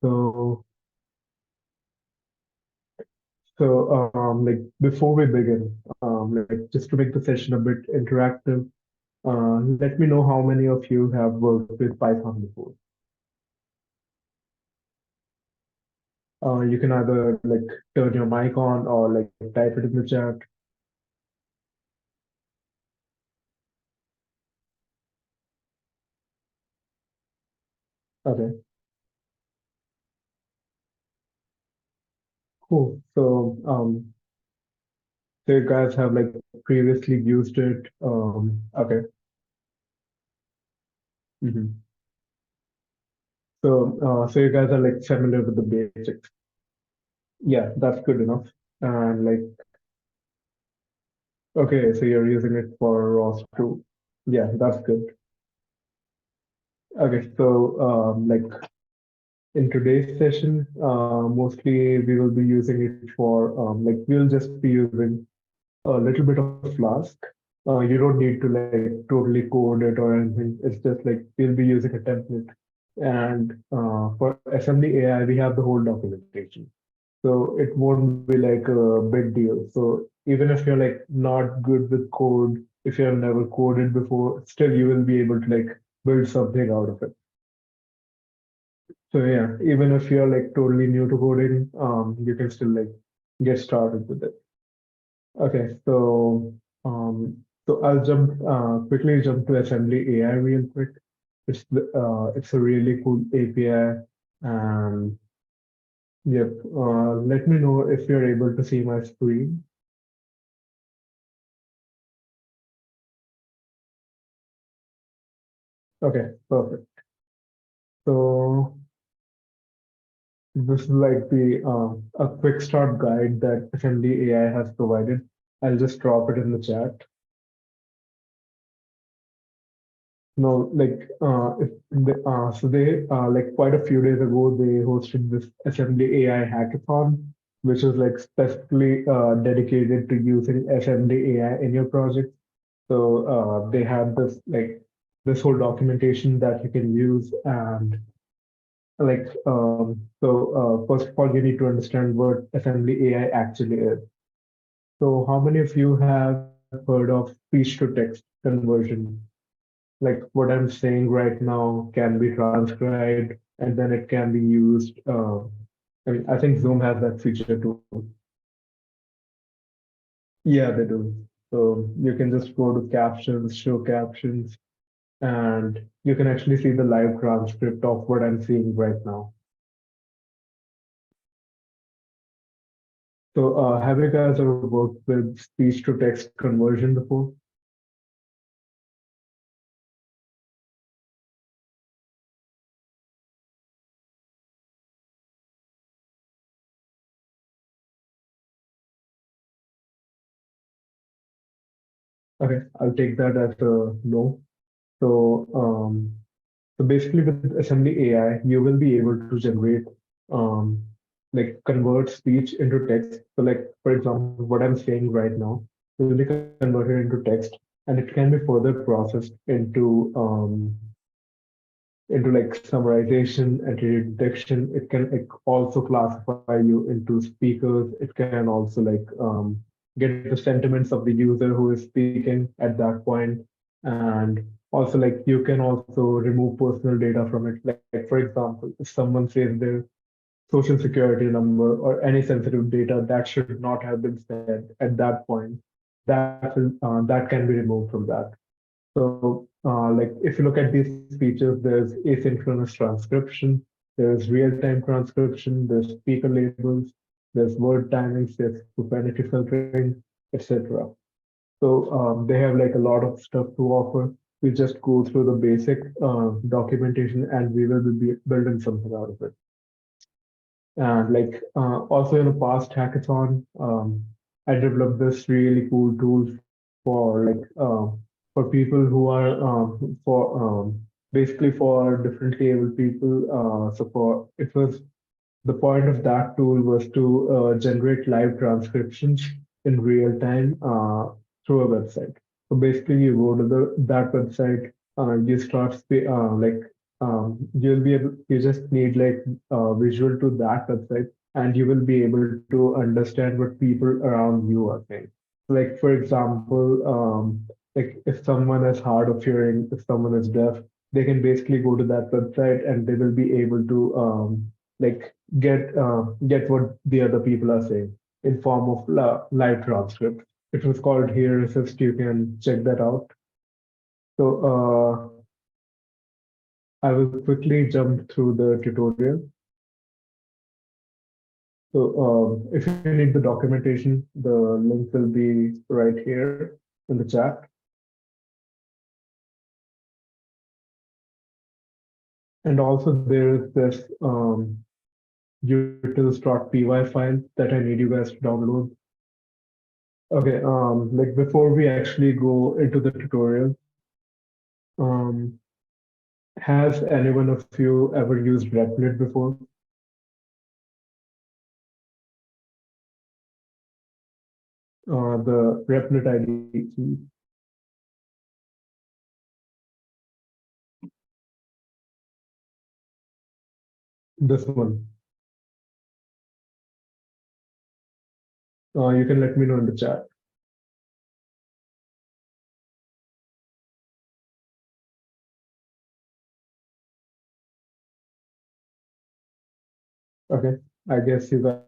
So, like before we begin, like just to make the session a bit interactive, let me know how many of you have worked with Python before. You can either like turn your mic on or like type it in the chat. Okay, cool. So you guys have like previously used it. Okay. hmm so you guys are like familiar with the basics. Yeah, that's good enough. And like, okay, so you're using it for ROS too. Yeah, that's good. Okay, so like in today's session, mostly we will be using it for like we'll just be using a little bit of Flask. You don't need to like totally code it or anything. It's just like we'll be using a template. And for assembly AI, we have the whole documentation. So it won't be like a big deal. So even if you're like not good with code, if you have never coded before, still you will be able to like build something out of it. So yeah, even if you're like totally new to coding, you can still like get started with it. Okay, so I'll quickly jump to Assembly AI real quick. It's a really cool API. And yep, let me know if you're able to see my screen. Okay, perfect. So this is like the a quick start guide that Assembly AI has provided. I'll just drop it in the chat. No, like so they like quite a few days ago they hosted this Assembly AI hackathon, which is like specifically dedicated to using Assembly AI in your project. So they have this like this whole documentation that you can use. And like first of all you need to understand what Assembly AI actually is. So how many of you have heard of speech to text conversion? Like what I'm saying right now can be transcribed and then it can be used. I mean, I think Zoom has that feature too. Yeah, they do. So you can just go to captions, show captions, and you can actually see the live transcript of what I'm seeing right now. So have you guys ever worked with speech to text conversion before? Okay, I'll take that as a no. So so basically, with Assembly AI, you will be able to generate um, like convert speech into text. So, like for example, what I'm saying right now will be converted into text, and it can be further processed into like summarization and detection. It can like also classify you into speakers. It can also like get the sentiments of the user who is speaking at that point. And also like you can also remove personal data from it. Like for example, if someone says their social security number or any sensitive data that should not have been said at that point, that can be removed from that. So, like if you look at these features, there's asynchronous transcription, there's real-time transcription, there's speaker labels, there's word timings, there's profanity filtering, etc. So they have like a lot of stuff to offer. We just go through the basic documentation, and we will be building something out of it. And like also in a past hackathon, I developed this really cool tool for people who are for basically for differently able people. So for it was the point of that tool was to generate live transcriptions in real time through a website. So basically, you go to the that website, you start like you just need like visual to that website, and you will be able to understand what people around you are saying. Like for example, like if someone is hard of hearing, if someone is deaf, they can basically go to that website and they will be able to like get what the other people are saying in form of live transcript. It was called Here Assist. You can check that out. So I will quickly jump through the tutorial. So if you need the documentation, the link will be right here in the chat. And also there is this utils.py file that I need you guys to download. Okay, like before we actually go into the tutorial, um, has anyone of you ever used Replit before? The Replit IDE, this one. You can let me know in the chat. Okay, I guess you guys.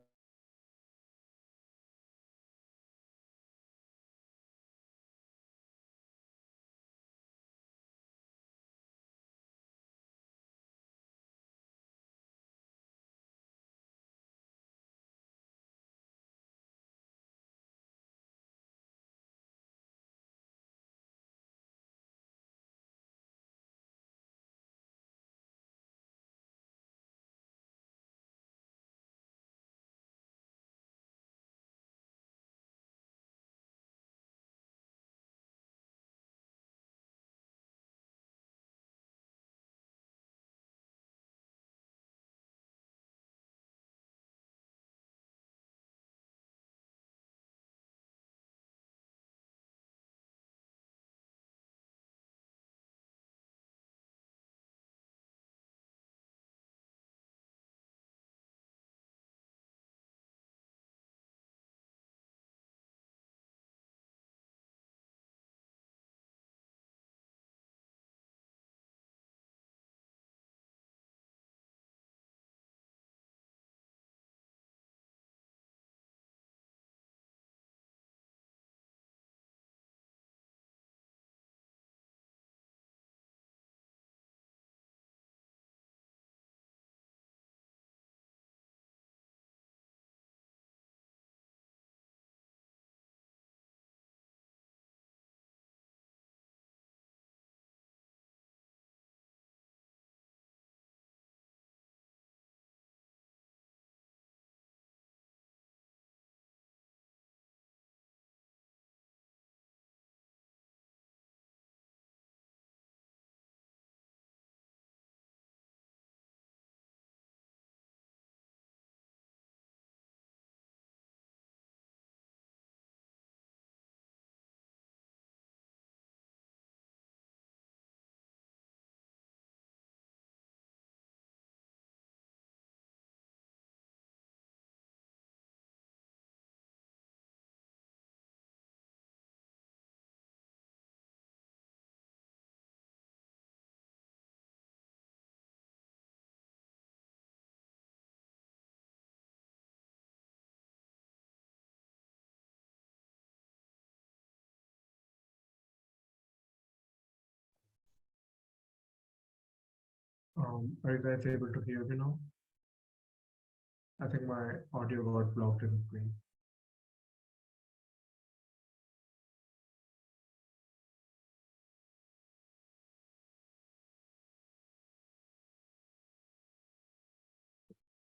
Are you guys able to hear me now? I think my audio got blocked in between.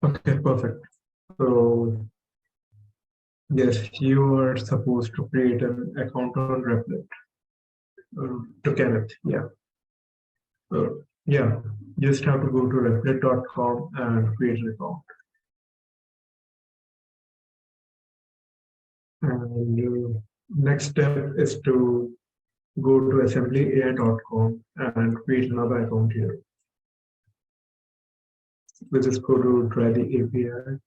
Okay, perfect. So yes, you are supposed to create an account on Replit to Kenneth. Yeah. Yeah, you just have to go to replit.com and create an account. And next step is to go to assemblyai.com and create another account here. We just go to try the API.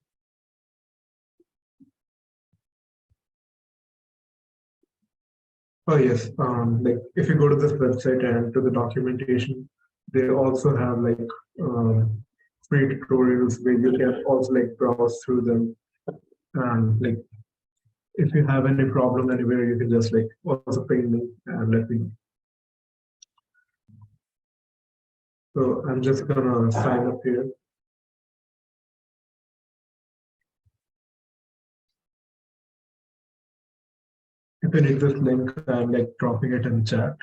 Oh yes, like if you go to this website and to the documentation, they also have like um, free tutorials where you can also like browse through them, and like if you have any problem anywhere, you can just like also ping me and let me know. So I'm just gonna sign up here. If you need this link, I'm like dropping it in chat.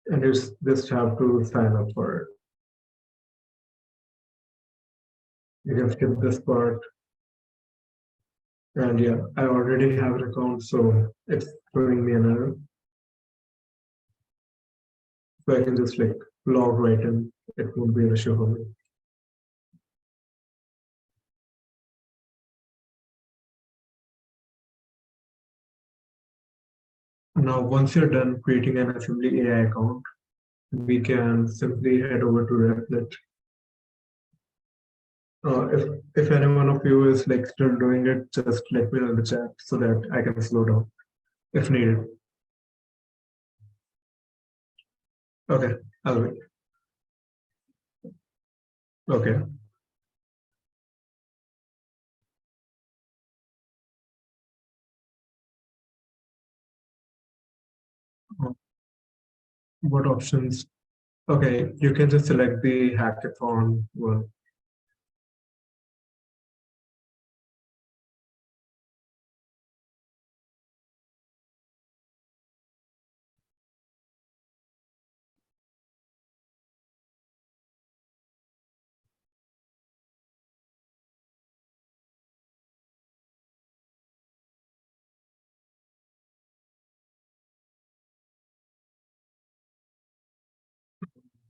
And you just have to sign up for it. You can skip this part. And yeah, I already have an account, so it's showing me an error. So I can just like log right in. It won't be an issue for me. Now, once you're done creating an Assembly AI account, we can simply head over to Replit. If any one of you is like still doing it, just let me know in the chat so that I can slow down if needed. Okay, I'll wait. Okay. What options? Okay, you can just select the hackathon one.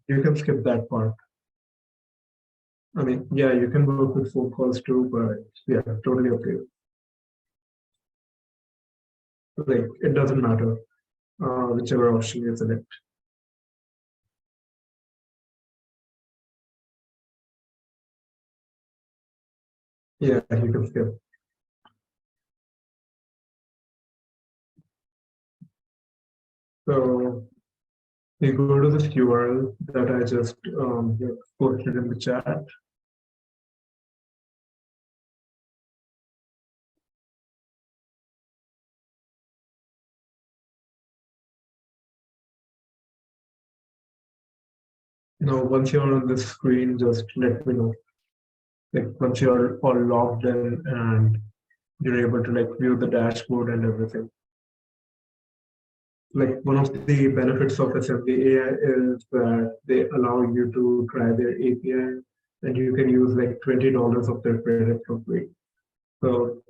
You can skip that part. I mean, yeah, you can work with phone calls too, but yeah, totally okay. Like, it doesn't matter, whichever option you select. Yeah, you can skip. So you go to this URL that I just posted in the chat. Now, once you're on this screen, just let me know. Like once you're all logged in and you're able to like view the dashboard and everything. Like one of the benefits of Assembly AI is that they allow you to try their API and you can use like $20 of their credit for free. So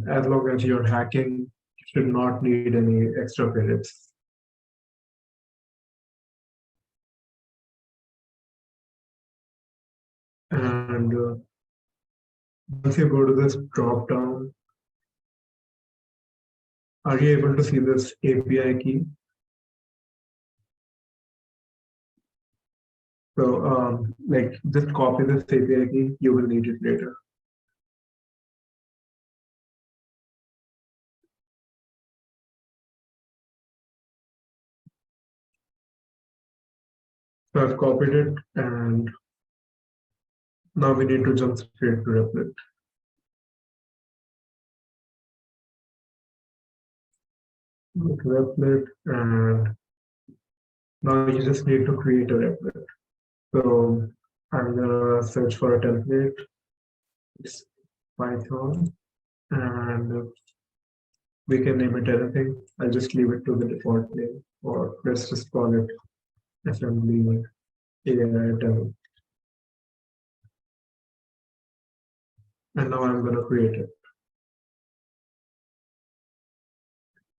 as long as you're hacking, you should not need any extra credits. And once you go to this drop down, are you able to see this API key? So like just copy this API key, you will need it later. So I've copied it and now we need to jump straight to Replit. Go to Replit and now you just need to create a Replit. So I'm gonna search for a template. It's Python and we can name it anything. I'll just leave it to the default name or let's just call it assembly AI demo. And now I'm gonna create it.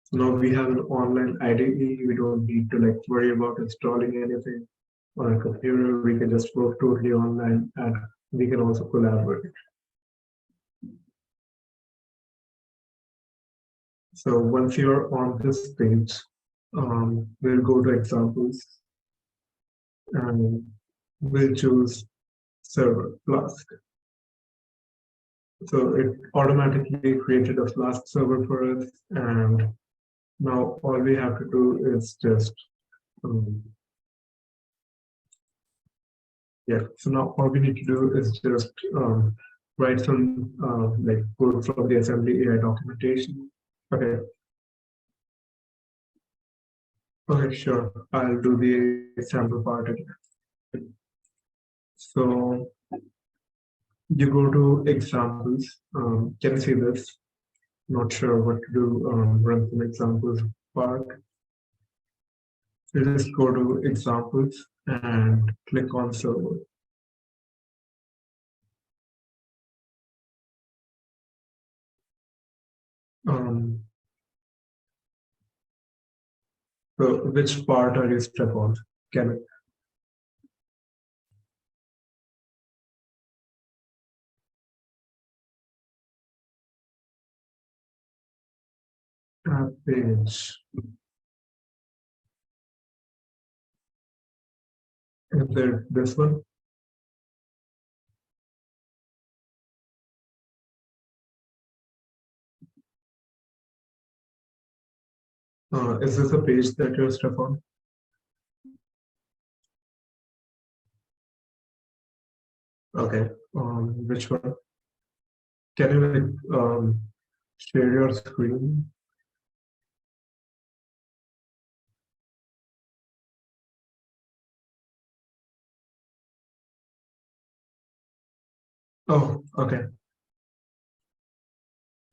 So now we have an online IDE. We don't need to like worry about installing anything on a computer. We can just work totally online and we can also collaborate. So once you're on this page, we'll go to examples and we'll choose server Flask. So it automatically created a Flask server for us, and now all we have to do is just um, yeah. So now all we need to do is just write some like code from the assembly AI documentation. Okay, okay, sure. I'll do the sample part again. So you go to examples. Can you see this? Not sure what to do. Run some examples part. You just go to examples and click on server. Um, so which part are you stuck on? Can page? Is there this one? Is this a page that you're stuck on? Okay. Which one? Can you like share your screen? Oh, okay.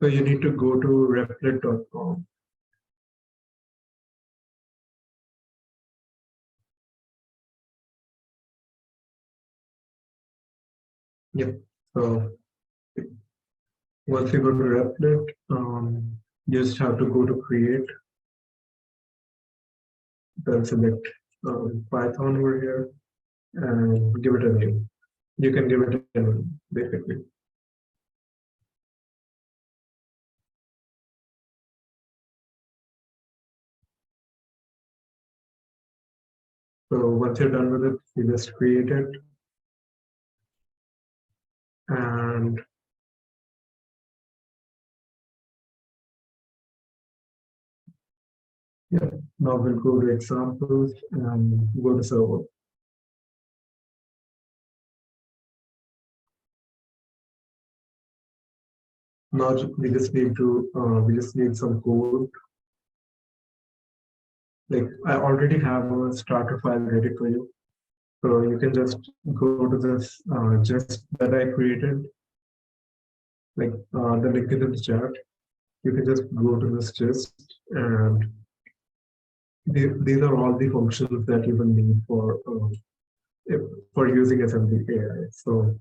So you need to go to replit.com. Yep. So once you go to Replit, you just have to go to create, then select Python over here and give it a name. You can give it a name, basically. So once you're done with it, you just create it. And yeah, now we'll go to examples and go to server. Now we just need some code. Like I already have a starter file ready for you. So you can just go to this gist that I created, like the link is in the chat. You can just go to this gist, and these are all the functions that you will need for using assembly AI. So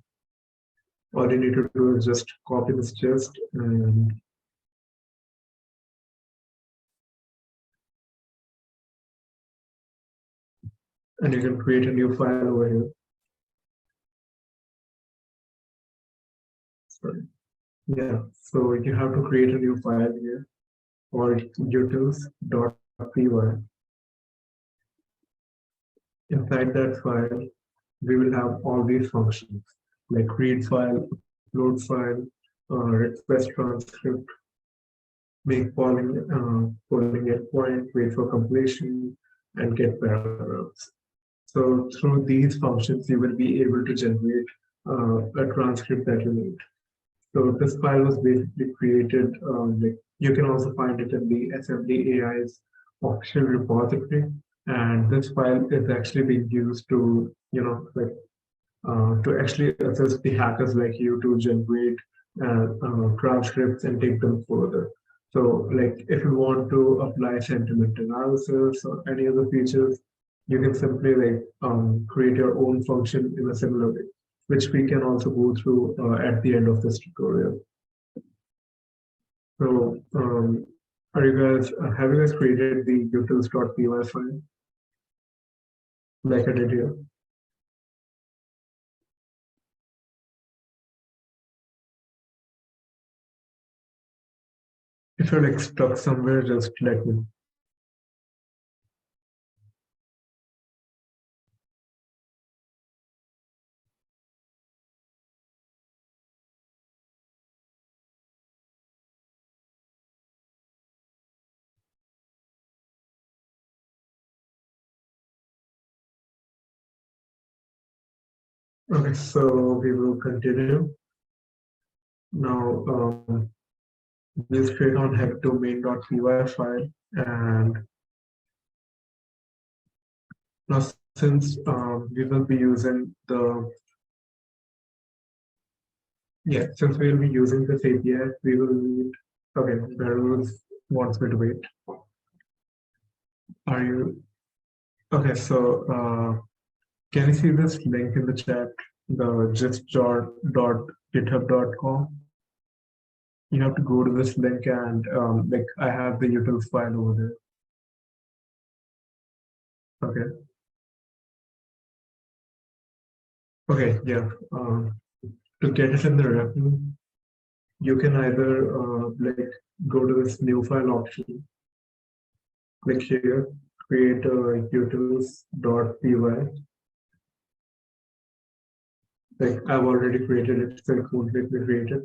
all you need to do is just copy this gist, and you can create a new file over here. Sorry. Yeah, so you have to create a new file here called utils.py. Inside that file, we will have all these functions like read file, upload file, request transcript, make polling endpoint, wait for completion, and get paragraphs. So through these functions, you will be able to generate a transcript that you need. So this file was basically created, like you can also find it in the Assembly AI's official repository. And this file is actually being used to, like to actually assist the hackers like you to generate transcripts and take them further. So, like if you want to apply sentiment analysis or any other features, you can simply like create your own function in a similar way, which we can also go through at the end of this tutorial. So, have you guys created the utils.py file like I did here? If you're like stuck somewhere, just let me know. Okay, so we will continue. Now, we'll straight on head to main.py file. And now, since we will be using since we will be using this API, we will need, okay, Beryl wants me to wait. Are you, okay, so can you see this link in the chat, the gist.github.com? You have to go to this link and like I have the utils file over there. Okay. Okay. Yeah. To get it in the repo, you can either like go to this new file option, click here, create a utils.py. Like I've already created it, so it won't let me create it.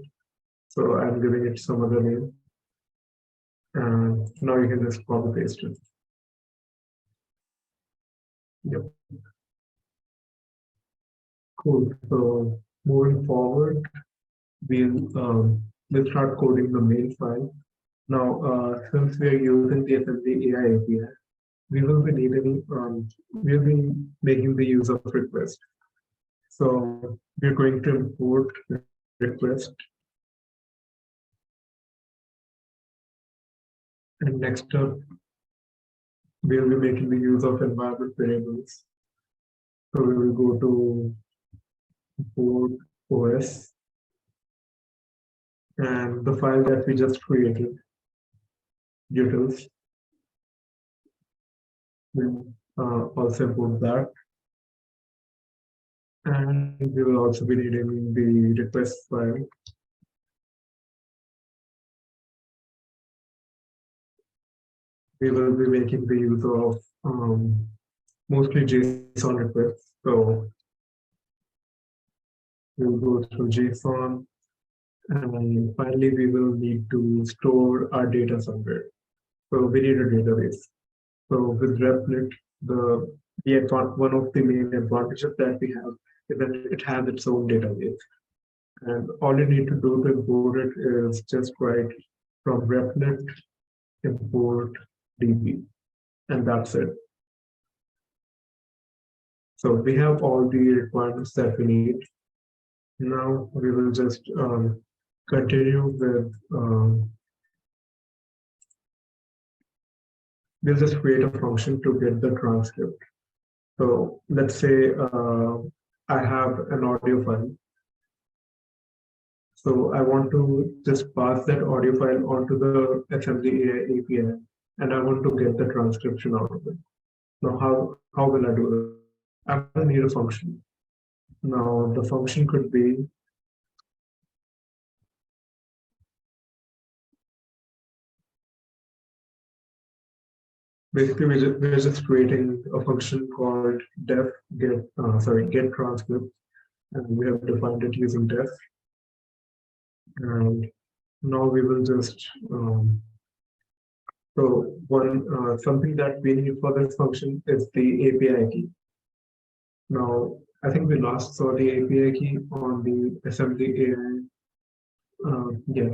So I'm giving it some other name. And now you can just copy paste it. Yep. Cool. So moving forward, we'll start coding the main file. Now, since we are using the AssemblyAI API, we will be needing, we'll be making the use of request. So we're going to import request. And next up, we'll be making the use of environment variables. So we will go to import OS and the file that we just created, utils. We'll also import that. And we will also be needing the request file. We will be making the use of mostly JSON requests. So we'll go through JSON, and finally we will need to store our data somewhere. So we need a database. So with Replit, one of the main advantages that we have is that it has its own database. And all you need to do to import it is just write from Replit import db, and that's it. So we have all the requirements that we need. Now we will just continue with, we'll just create a function to get the transcript. So let's say I have an audio file. So I want to just pass that audio file onto the AssemblyAI API, and I want to get the transcription out of it. Now, how will I do it? I will need a function. Now, the function could be basically we're just creating a function called get transcript, and we have defined it using def. And now we will just something that we need for this function is the API key. Now, I think we last saw the API key on the AssemblyAI,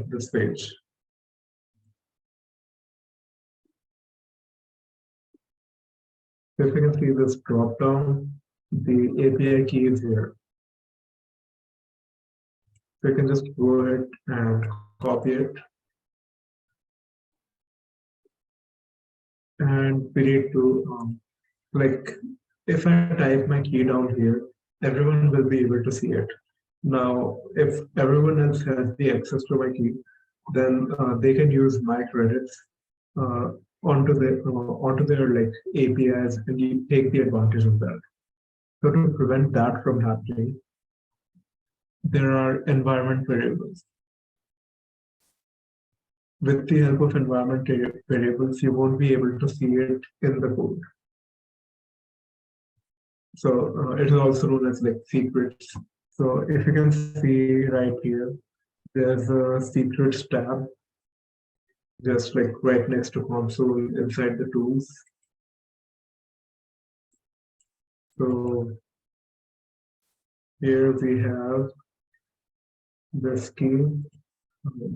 this page. If you can see this drop down, the API key is here. So you can just go ahead and copy it. And we need to, if I type my key down here, everyone will be able to see it. Now, if everyone else has the access to my key, then they can use my credits onto their like APIs and take the advantage of that. So to prevent that from happening, there are environment variables. With the help of environment variables, you won't be able to see it in the code. So it is also known as like secrets. So if you can see right here, there's a secrets tab just like right next to console inside the tools. So here we have this key,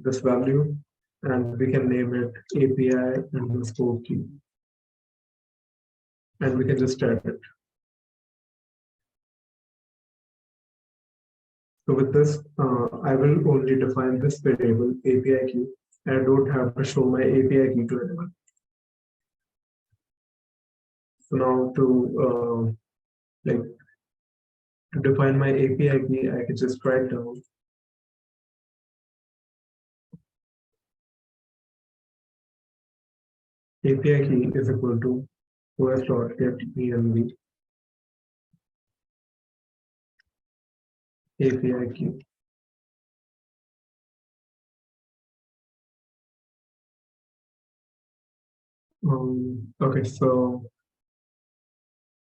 this value, and we can name it API underscore key. And we can just add it. So with this, I will only define this variable API key. I don't have to show my API key to anyone. So now to define my API key, I can just write down API key is equal to os.get env API key. Okay, so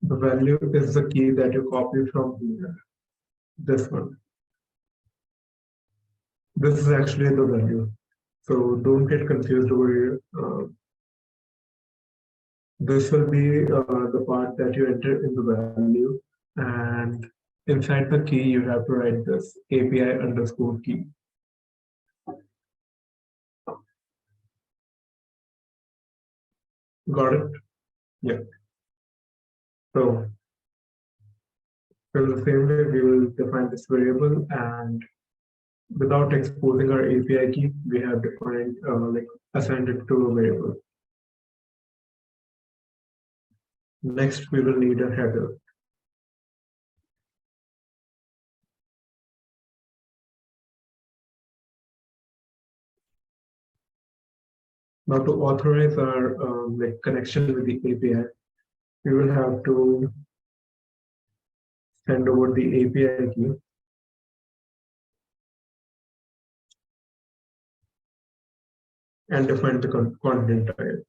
the value is the key that you copy from here. This one. This is actually the value. So don't get confused over here. This will be the part that you enter in the value, and inside the key you have to write this API underscore key. Got it? Yeah. So in the same way, we will define this variable, and without exposing our API key, we have defined assigned it to a variable. Next, we will need a header. Now, to authorize our connection with the API, we will have to send over the API key. And define the content type.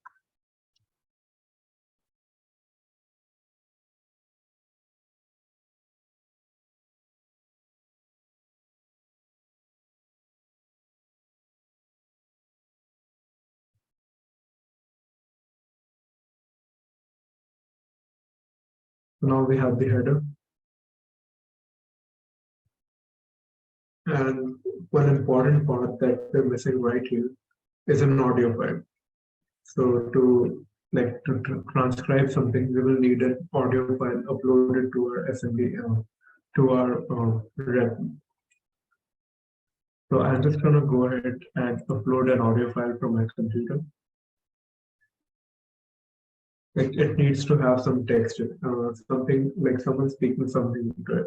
Now we have the header. And one important part that we're missing right here is an audio file. So to transcribe something, we will need an audio file uploaded to our assembly to our rep. So I'm just gonna go ahead and upload an audio file from my computer. It needs to have some text, something like someone speaking something into it.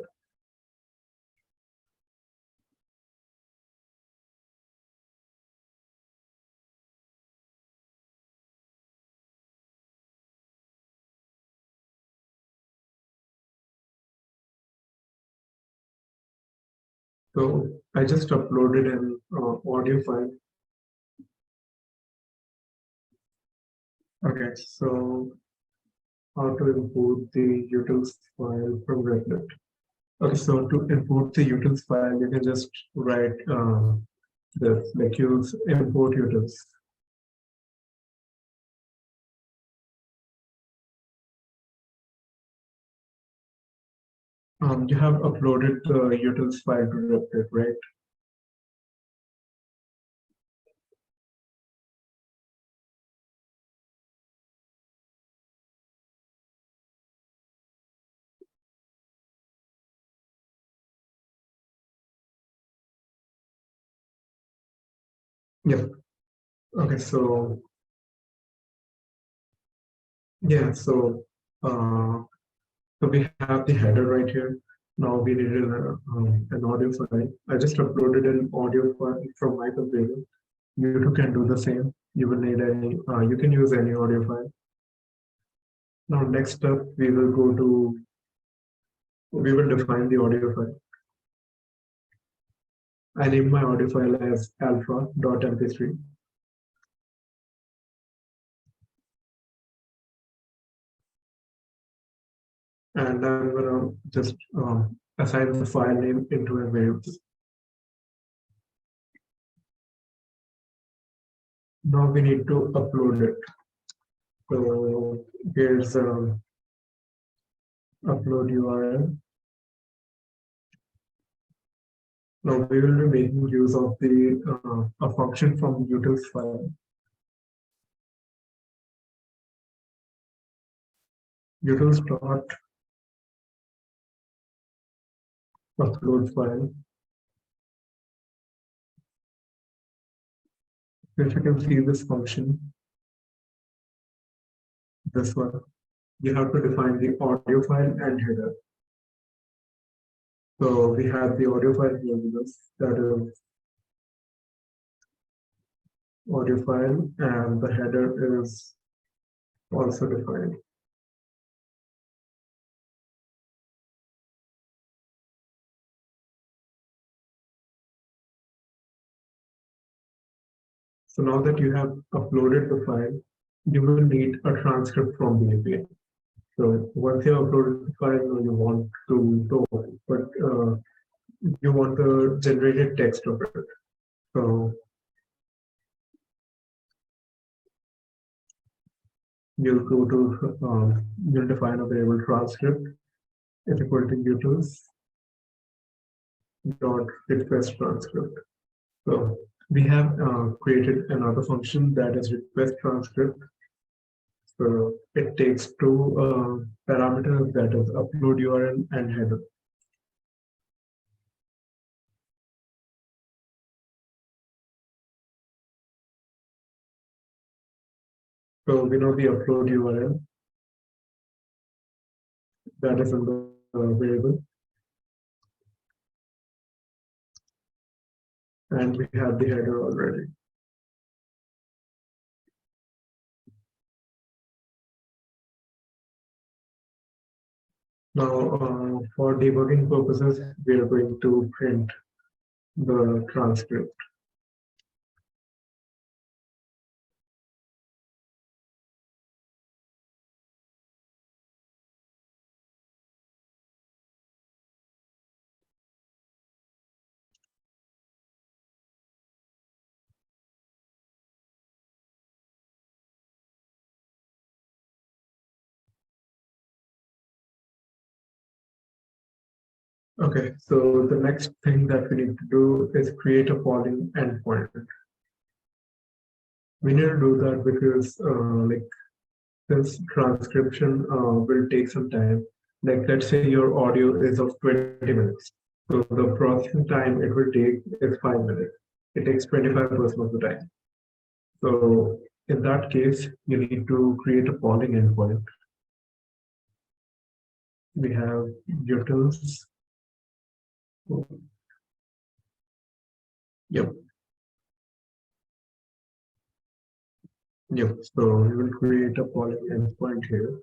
So I just uploaded an audio file. Okay, so how to import the utils file from Replit. Okay, so to import the utils file, you can just write this, like use import utils. You have uploaded the utils file to Replit, right? Yeah. Okay, so yeah, so we have the header right here. Now we need an audio file. I just uploaded an audio file from my computer. You too can do the same. You will need any, you can use any audio file. Now next up, we will define the audio file. I name my audio file as alpha.mp3. and I'm gonna just assign the file name into a variable. Now we need to upload it. So here's upload URL. Now we will be making use of the a function from utils file. Utils dot upload file. If you can see this function, this one, you have to define the audio file and header. So we have the audio file here with us, that is audio file, and the header is also defined. So now that you have uploaded the file, you will need a transcript from the API. So once you have uploaded the file, you want to store it, but you want the generated text of it. So you'll go to you'll define a variable transcript is equal to utils dot request transcript. So we have created another function that is request transcript. So it takes two parameters, that is upload URL and header. So we know the upload URL that is in the variable, and we have the header already. Now, for debugging purposes, we are going to print the transcript. Okay, so the next thing that we need to do is create a polling endpoint. We need to do that because like this transcription will take some time. Like let's say your audio is of 20 minutes. So the processing time it will take is 5 minutes. It takes 25% of the time. So in that case, you need to create a polling endpoint. We have utils. Yep. Yep. So we will create a polling endpoint here.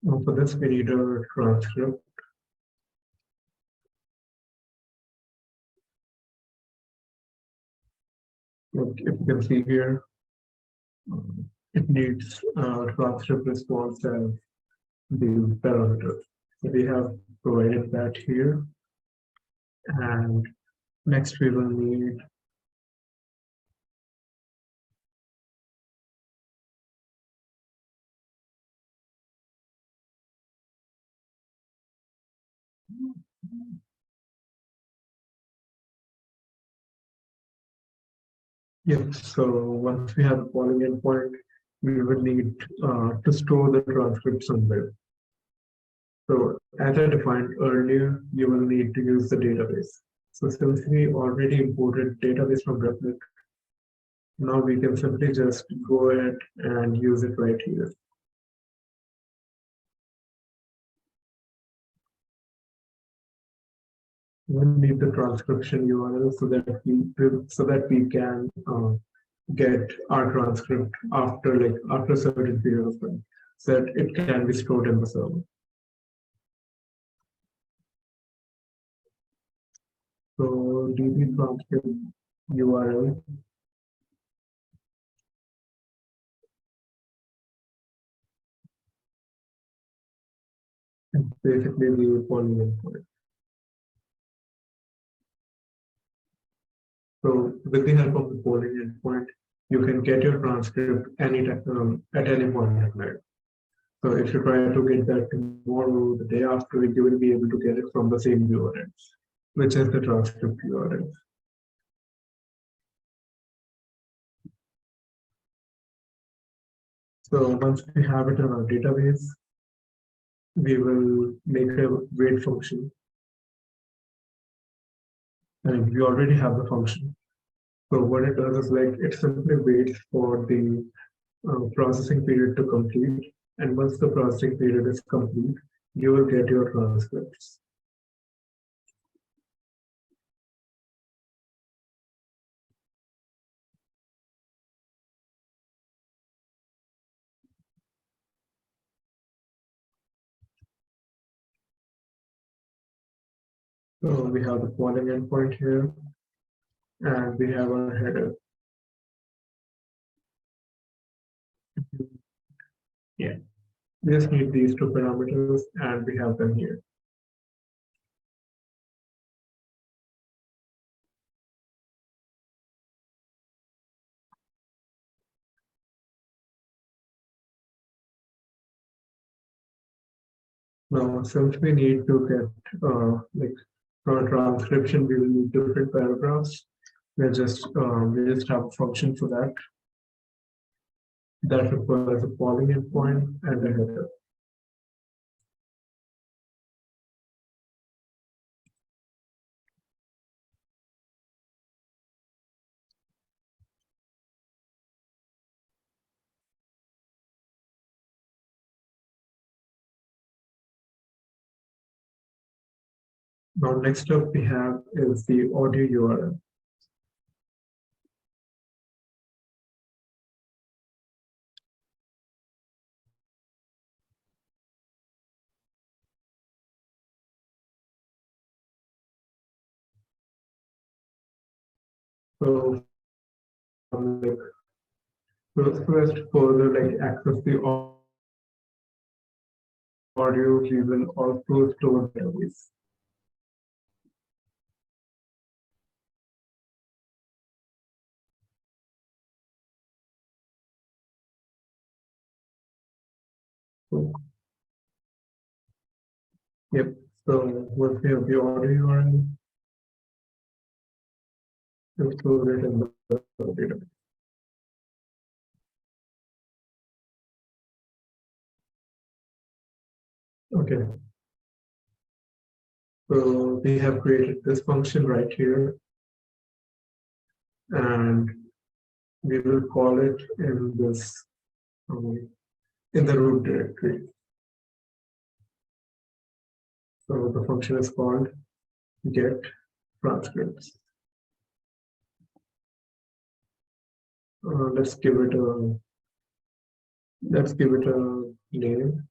Now for this, we need a transcript. Like if you can see here, it needs transcript response as the parameter. So we have provided that here. And next we will need so once we have a polling endpoint, we will need to store the transcript somewhere. So as I defined earlier, you will need to use the database. So since we already imported database from Replit, now we can simply just go ahead and use it right here. We need the transcription URL so that we can get our transcript after a certain period of time, so that it can be stored in the server. So DB transcript URL. It's basically the polling endpoint. So with the help of the polling endpoint, you can get your transcript at any point in time. So if you try to get that tomorrow, the day after, you will be able to get it from the same URL, which is the transcript URL. So once we have it in our database, we will make a wait function. And we already have the function. So what it does is like it simply waits for the processing period to complete. And once the processing period is complete, you will get your transcripts. So we have the polling endpoint here, and we have our header. Yeah, we just need these two parameters, and we have them here. Now, since we need to get like for transcription, we will need different paragraphs. We just have a function for that. That requires a polling endpoint and a header. Now, next up we have is the audio URL. So, like, first further like access the audio, we will also store the voice. So, yep. So once we have the audio URL, we'll store it in the database. Okay. So we have created this function right here, and we will call it in this in the root directory. So the function is called get transcripts. Let's give it a name.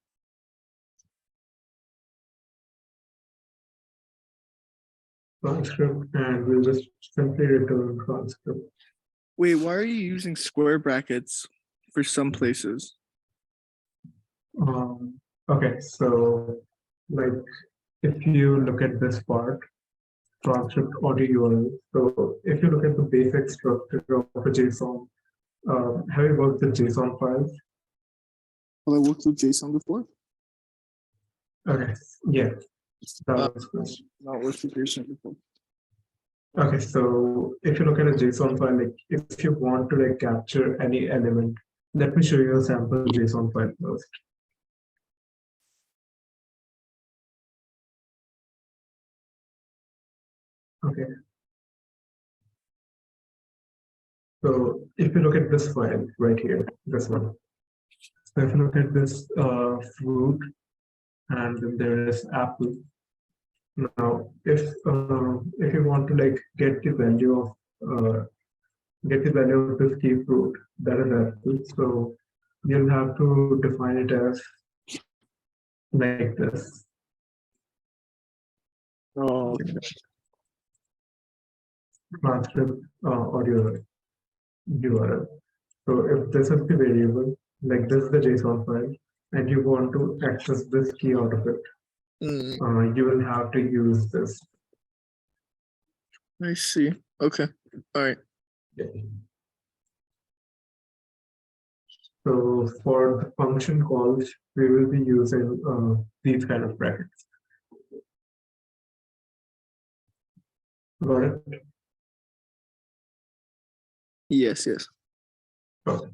Transcript, and we'll just simply return transcript. Wait, why are you using square brackets for some places? Okay, so like if you look at this part, transcript audio URL. So if you look at the basic structure of a JSON, have you worked with JSON files? Have I worked with JSON before? Okay, yeah, that was question. Not worked with JSON before. Okay, so if you look at a JSON file, like if you want to like capture any element, let me show you a sample JSON file first. Okay. So if you look at this file right here, this one. So if you look at this fruit, and then there is apple. Now, if you want to like get the value of this key fruit, that is apple. So you'll have to define it as like this. Oh, okay. transcript audio URL. So if this is the variable, like this is the JSON file, and you want to access this key out of it, Mm, you will have to use this. I see. Okay. All right. So for the function calls, we will be using these kind of brackets. Got it? Yes, yes. Perfect.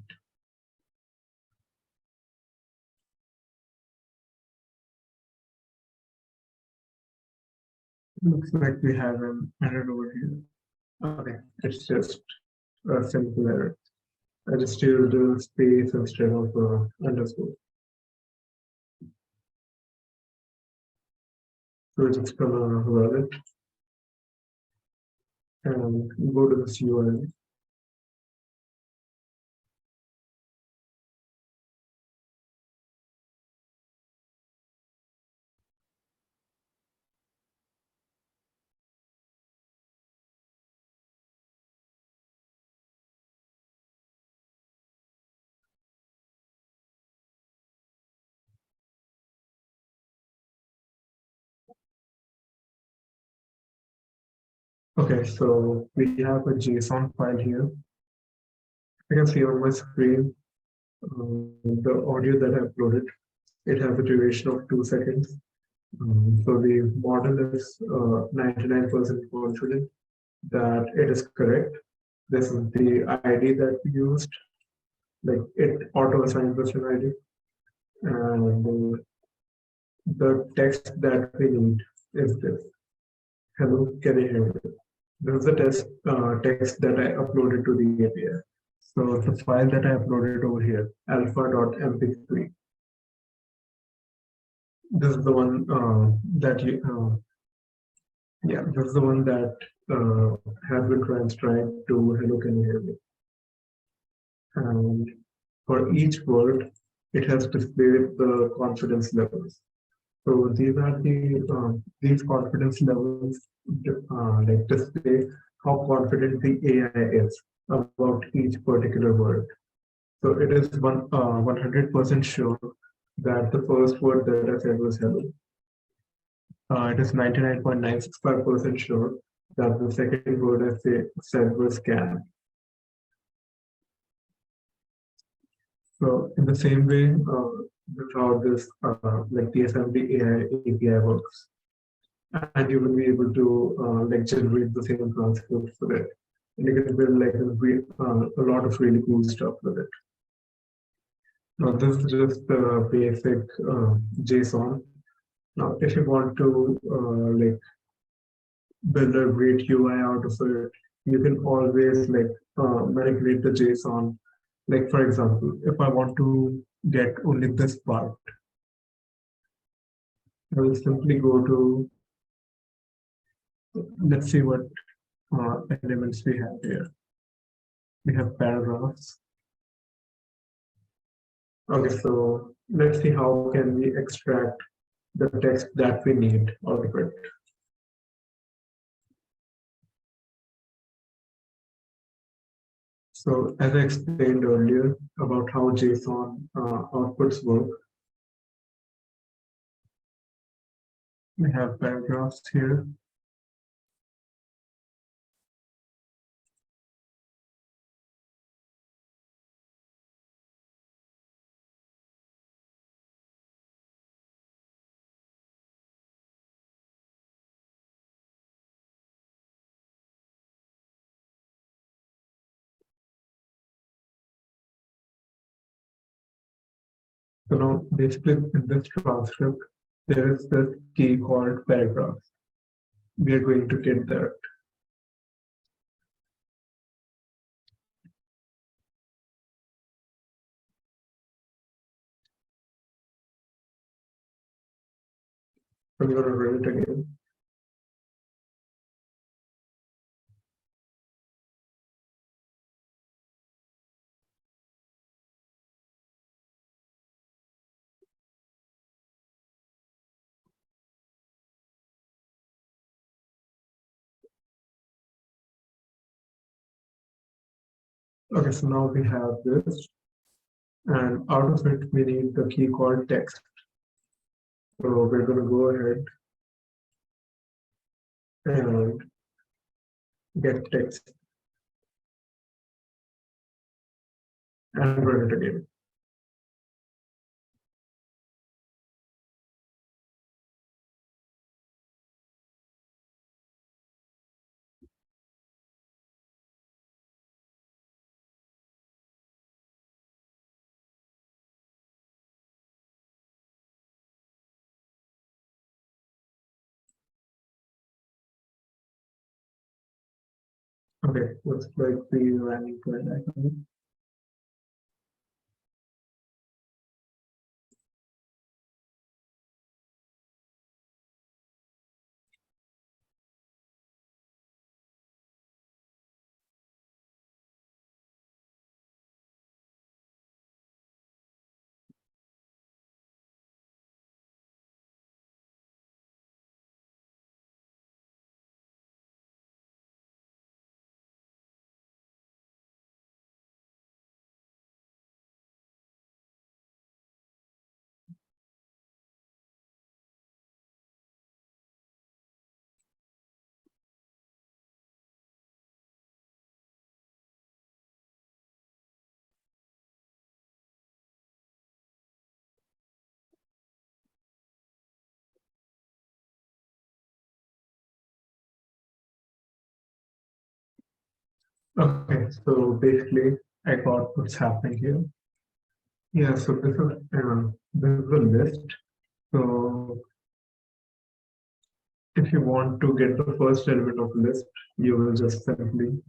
Looks like we have an error over here. Okay, it's just a simple error. I just used a space instead of underscore. So we're just gonna run it and go to this URL. Okay, so we have a JSON file here. I can see on my screen the audio that I uploaded. It has a duration of 2 seconds. So the model is 99% confident that it is correct. This is the ID that we used, like it auto assigns us an ID. And the text that we need is this. Hello, can you hear me? This is the text that I uploaded to the API. So the file that I uploaded over here, alpha.mp3. This is the one that you, yeah, this is the one that has been transcribed to hello, can you hear me? And for each word, it has displayed the confidence levels. So these are these confidence levels like display how confident the AI is about each particular word. So it is 100% sure that the first word that I said was hello. It is 99.965% sure that the second word said was can. So in the same way, that's how this like the assembly AI API works, and you will be able to like generate the same transcripts for it, and you can build like a lot of really cool stuff with it. Now this is just the basic JSON. Now if you want to like build a great UI out of it, you can always like manipulate the JSON. Like for example, if I want to get only this part, I will simply go to, let's see what elements we have here. We have paragraphs. Okay, so let's see how can we extract the text that we need out of it. So as I explained earlier about how JSON outputs work, we have paragraphs here. So now basically in this transcript, there is this key called paragraph. We are going to get that. I'm going to run it again. Okay, so now we have this, and out of it, we need the key called text. So we're going to go ahead and get text and run it again. Okay, looks like the running point icon. Okay, so basically, I got what's happening here. Yeah, so this is a list. So if you want to get the first element of list, you will just simply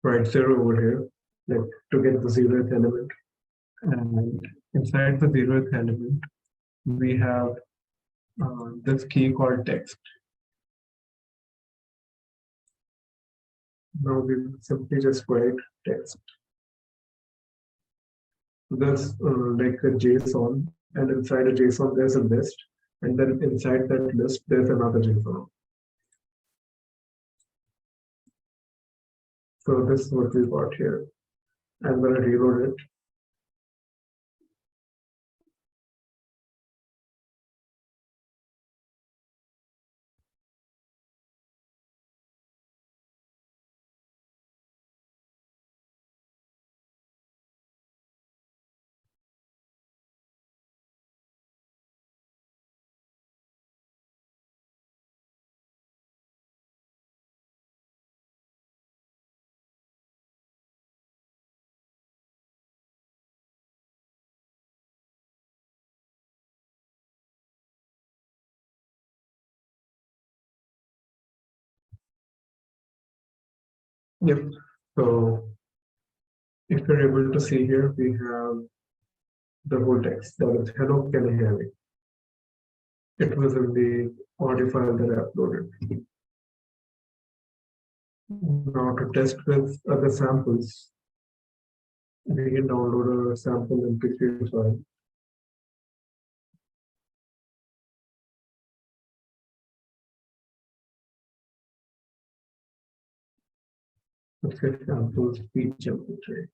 write zero over here, like to get the zeroth element. And inside the zeroth element, we have this key called text. Now we will simply just write text. That's like a JSON, and inside a JSON there's a list, and then inside that list there's another JSON. So this is what we got here. I'm going to reload it. Yep. So if you're able to see here, we have the whole text. That is, hello, can you hear me? It was in the audio file that I uploaded. Now to test with other samples, we can download a sample MP3 file. Let's get sample speech MP3.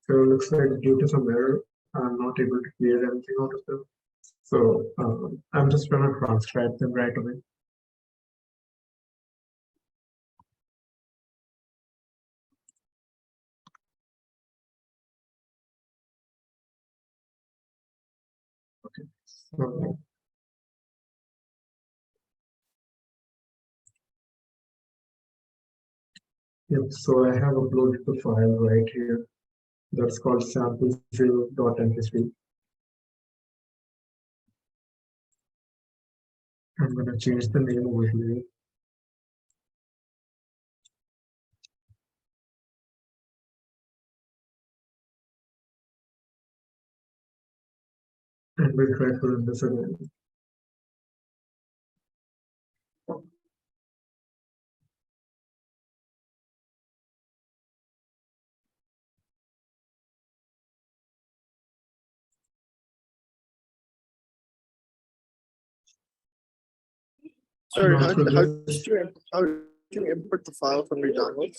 So it looks like due to some error, I'm not able to create anything out of them. So I'm just going to transcribe them right away. So Yep, so I have uploaded the file right here. That's called sample0.mp3. I'm gonna change the name over here. And we'll try to run this again. Sorry, Not how for did this. how did you import the file from your downloads?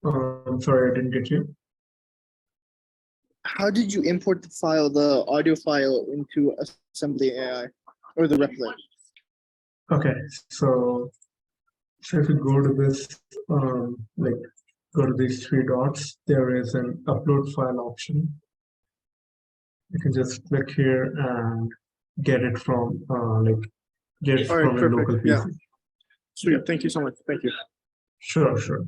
I'm sorry, I didn't get you. How did you import the file, the audio file, into AssemblyAI or the replit? Okay, so if you go to this, like go to these three dots, there is an upload file option. You can just click here and get it from get it All right, from your perfect. local PC. Yeah. Sweet. Thank you so much. Thank you. Sure, sure.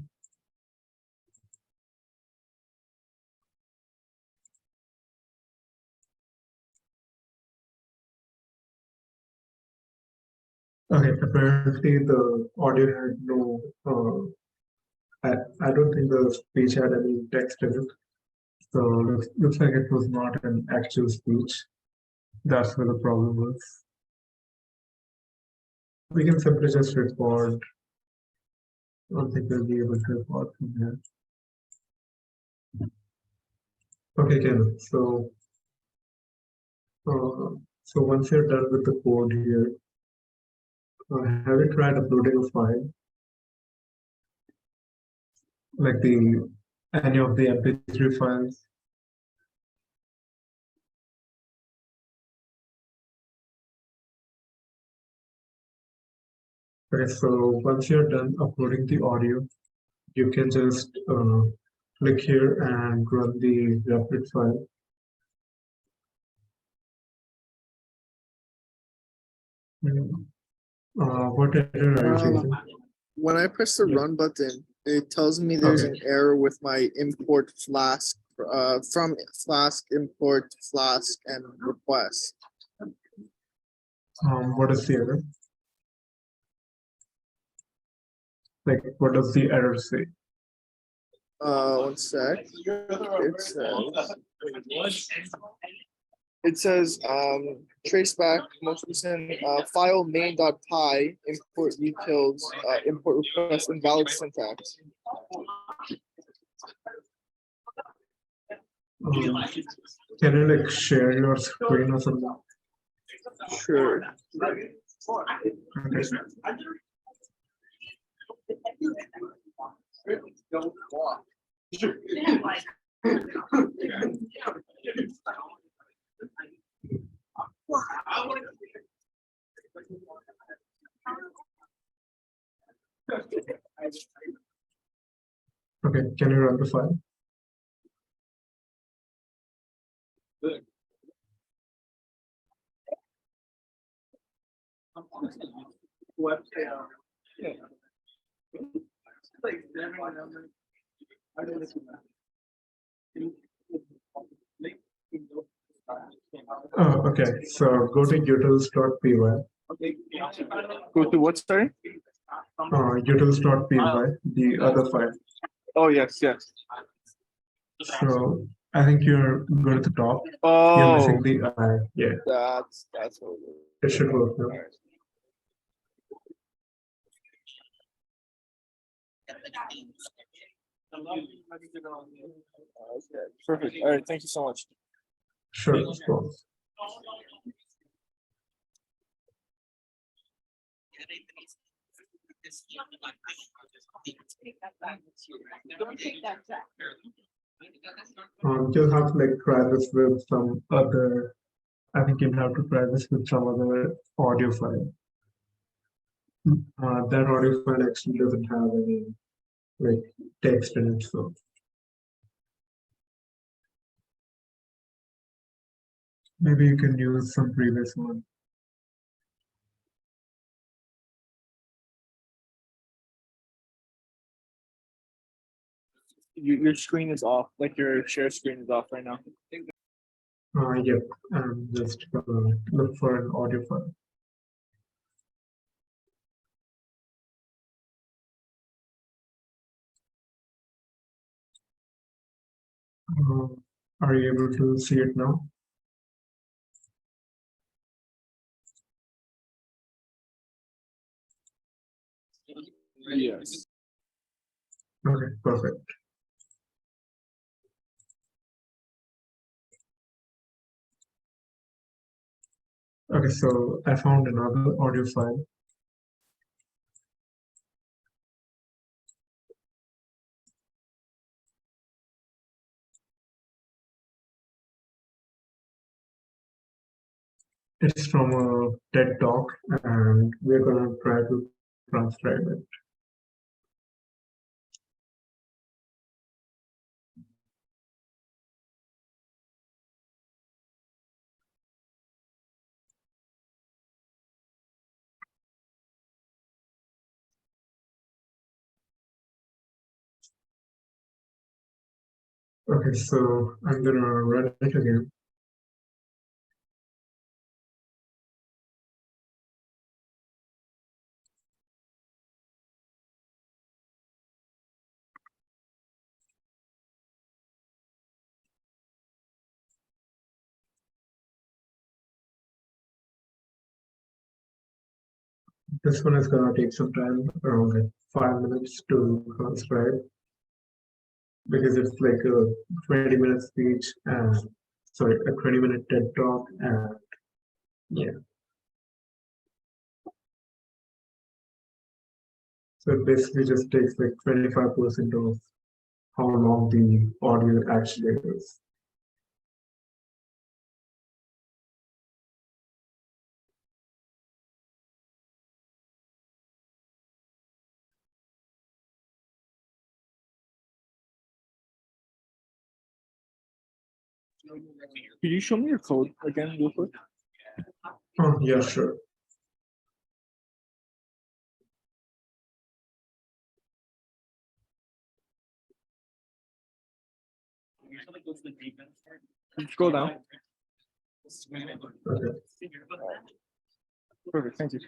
Okay, apparently the audio had no, I don't think the speech had any text in it. So looks like it was not an actual speech. That's where the problem was. We can simply just record. I don't think we'll be able to record from here. Okay, Ken. So once you're done with the code here, have you tried uploading a file like any of the MP3 files? Okay, so once you're done uploading the audio, you can just click here and run the replit file. What error are you facing? When I press the run button, it tells me there's Okay. an error with my import Flask from Flask import Flask and request. What is the error? Like, what does the error say? One sec. It says traceback most recent file main.py import details import request invalid syntax. Can you like share your screen or something? Sure. Okay. Okay, can you run the file? Okay, so go to utils.py. Go to what, sorry? Utils.py, the other file. Oh, yes, yes. So I think you're good at the top. You're Oh, missing the I. Yeah, that's what it should work now. Okay, perfect. All right, thank you so much. Sure, of course. You'll have to like try this with some other. I think you'll have to try this with some other audio file. That audio file actually doesn't have any like text in it, so maybe you can use some previous one. your screen is off, like your share screen is off right now. Yep, I'm just look for an audio file. Uh, are you able to see it now? Yes. Okay, perfect. Okay, so I found another audio file. It's from a TED Talk, and we're gonna try to transcribe it. Okay, so I'm gonna run it again. This one is gonna take some time, around like 5 minutes to transcribe, because it's like a 20-minute speech and sorry, a 20-minute TED Talk, and yeah. So it basically just takes like 25% of how long the audio actually is. Could you show me your code again, real quick? Oh, yeah, sure. Scroll down. Okay. Perfect. Thank you.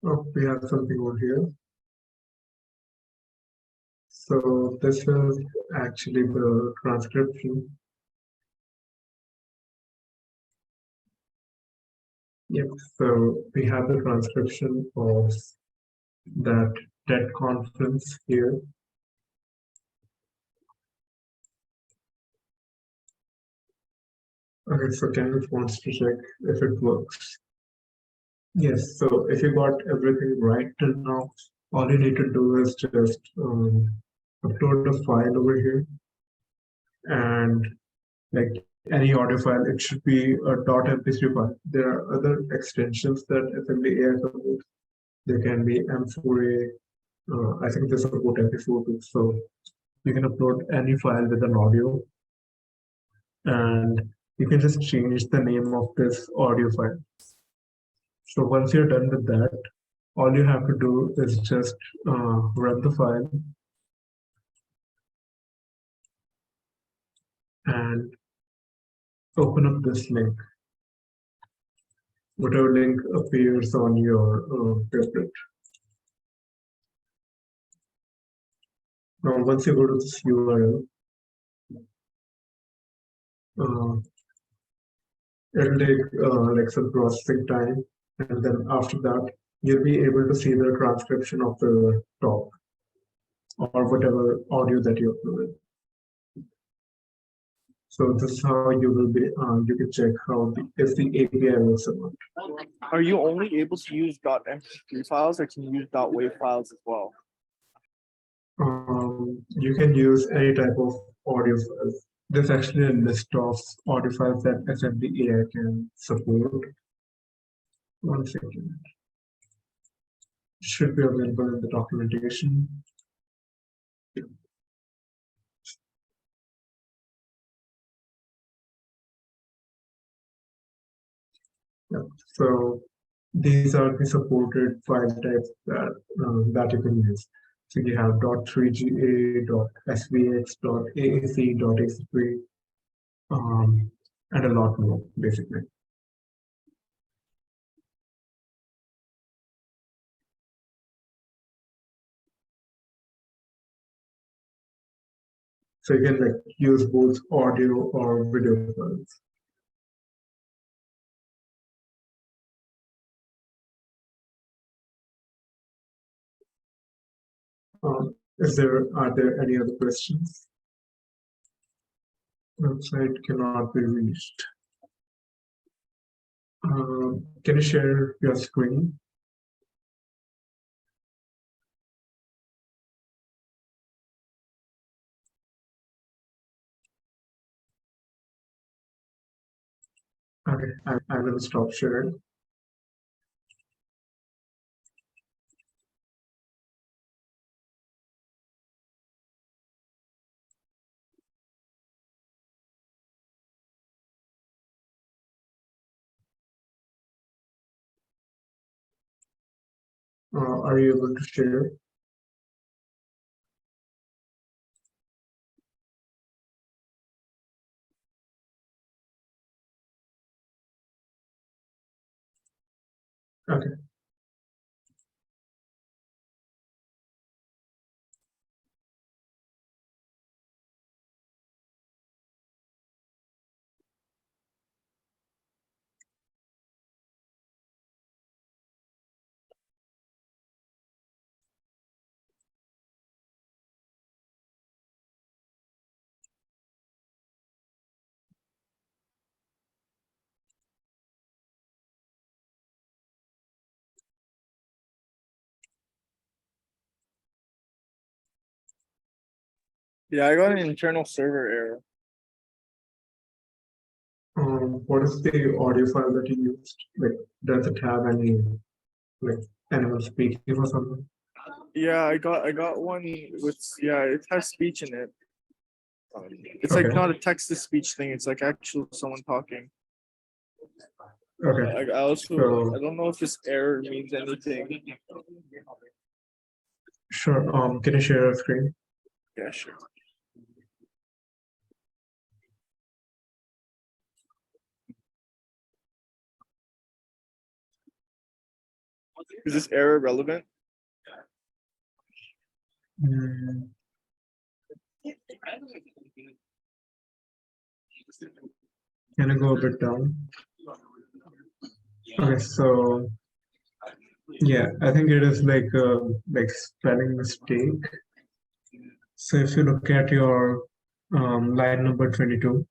Oh, we have something over here. So this is actually the transcription. Yep. So we have the transcription of that TED conference here. Okay, so Canvas wants to check if it works. Yes, so if you got everything right till now, all you need to do is just upload a file over here, and like any audio file, it should be a .mp3 file. There are other extensions that AssemblyAI supports. There can be M4A. I think they support MP4 too. So you can upload any file with an audio, and you can just change the name of this audio file. So once you're done with that, all you have to do is just run the file and open up this link, whatever link appears on your tablet. Now, once you go to this URL, uh, it'll take like some processing time, and then after that, you'll be able to see the transcription of the talk or whatever audio that you uploaded. So this is how you will be. You can check how if the API works or not. Are you only able to use .mp3 files, or can you use .wav files as well? You can use any type of audio files. There's actually a list of audio files that AssemblyAI can support. One second. It should be available in the documentation. Yeah. So these are the supported file types that you can use. So you have .3GA, .svx, .aac, .ac3, and a lot more, basically. So you can like use both audio or video files. Are there any other questions? Website cannot be reached. Can you share your screen? Okay, I will stop sharing. Are you able to share? Okay. Yeah, I got an internal server error. What is the audio file that you used? Like, does it have any like animal speaking or something? Yeah, I got one with, yeah, it has speech in it. It's like Okay. not a text to speech thing. It's like actual someone talking. Okay. I also So I don't know if this error means anything. sure. Can you share your screen? Yeah, sure. Is this error relevant? Mm, Can I go a bit down? Okay, so yeah, I think it is like spelling mistake. So if you look at your line number 22,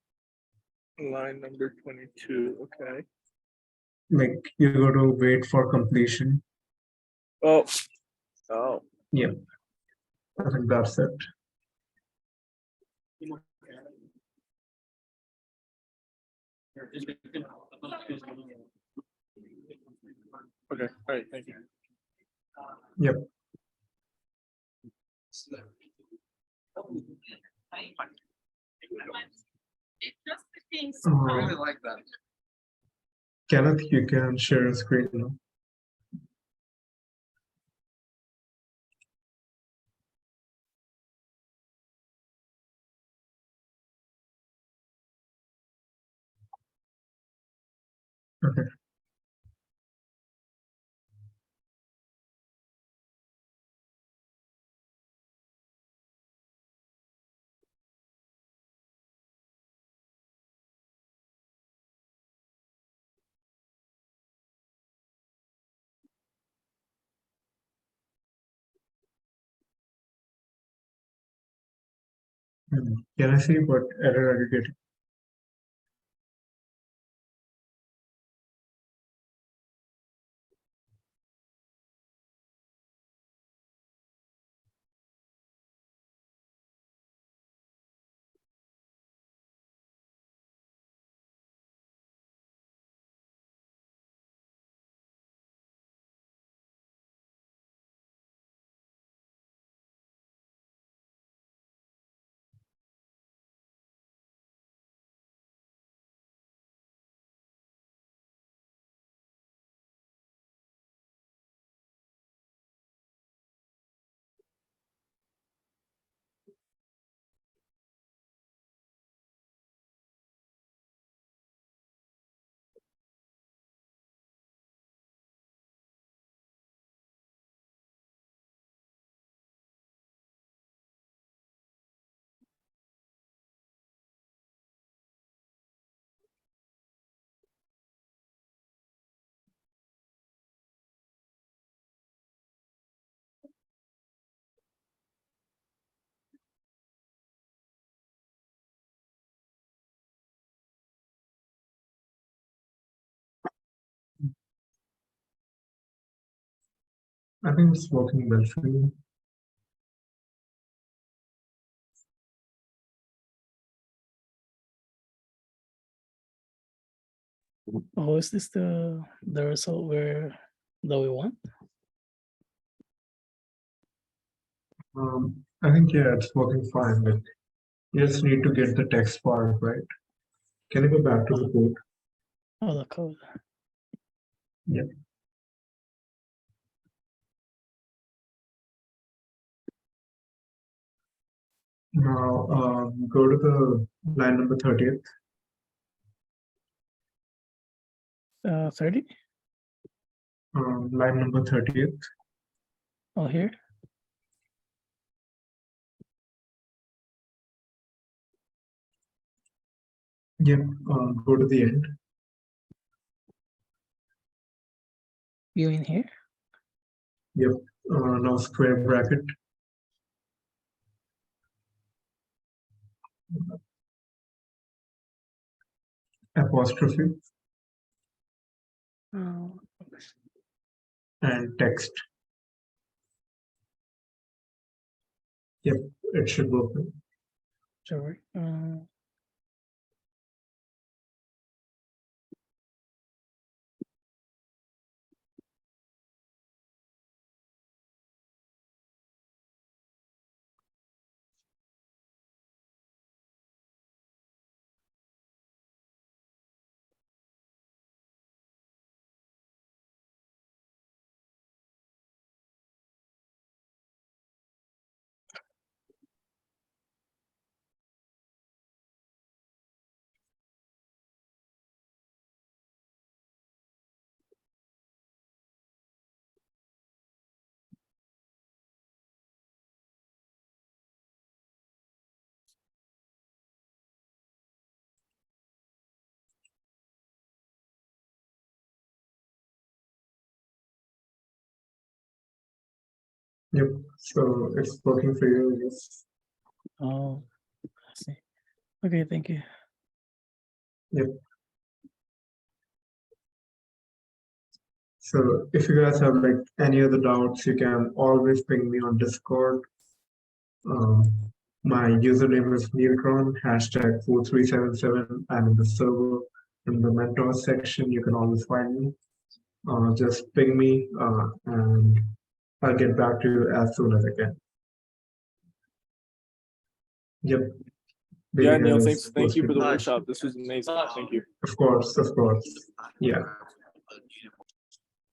Line number 22. Okay. like you go to wait for completion. Oh. Oh. Yeah, I think that's it. Okay. All right. Thank you. Yep. I really like that. Kenneth, you can share a screen now. Okay. Can I see what error are you getting? I think it's working well for you. Oh, is this the result that we want? I think yeah, it's working fine. But you just need to get the text part right. Can you go back to the code? Oh, the code. Yeah. Now go to the line number 30th. 30. Line number 30th. Oh, here. Yep. Go to the end. You in here? Yep. Now square bracket. Apostrophe Oh, and text. Yep. It should work. sorry. Yep. So it's working for you. Yes. Oh, I see. Okay, thank you. Yep. So if you guys have like any other doubts, you can always ping me on Discord. My username is Neutron, #4377. I'm in the server. In the mentor section, you can always find me. Just ping me and I'll get back to you as soon as I can. Yep. Yeah, Neil, Because thank you for the posting- workshop. This was amazing. Thank you. Of course, of course. Yeah.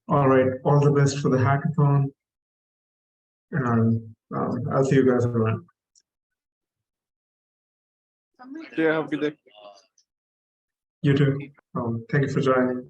All right. All the best for the hackathon. And I'll see you guys around. Yeah, have a good day. You too. Thank you for joining.